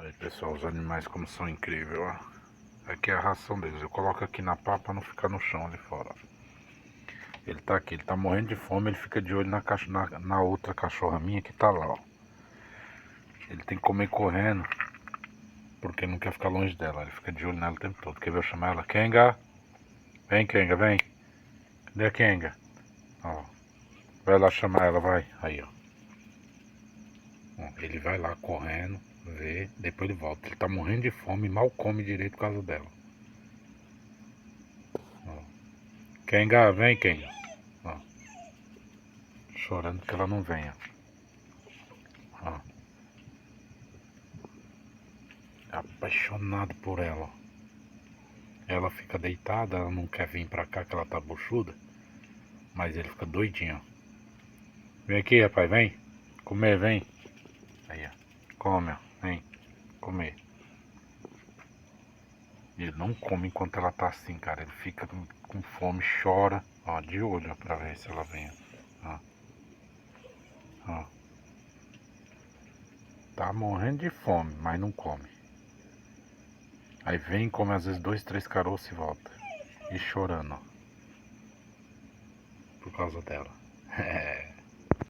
Aí pessoal, os animais como são incríveis, ó. Aqui é a ração deles, eu coloco aqui na pá pra não ficar no chão ali fora. Ele tá aqui, ele tá morrendo de fome, ele fica de olho na outra cachorra minha que tá lá, ó. Ele tem que comer correndo, porque não quer ficar longe dela, ele fica de olho nela o tempo todo. Quer ver eu chamar ela? Kenga! Vem, Kenga, vem! Cadê a Kenga? Ó, vai lá chamar ela, vai. Aí, ó. Ele vai lá correndo, vê, depois ele volta. Ele tá morrendo de fome e mal come direito por causa dela. Ó. Kenga, vem, Kenga. Ó. Chorando que ela não venha. Ó. Apaixonado por ela. Ela fica deitada, ela não quer vir pra cá que ela tá buchuda. Mas ele fica doidinho, ó. Vem aqui, rapaz, vem. Comer, vem. Aí, ó. Come, ó. Vem. Comer. Ele não come enquanto ela tá assim, cara. Ele fica com fome, chora. Ó, de olho, ó, pra ver se ela vem. Ó. Ó. Tá morrendo de fome, mas não come. Aí vem, come às vezes 2, 3 caroços e volta. E chorando, ó. Por causa dela.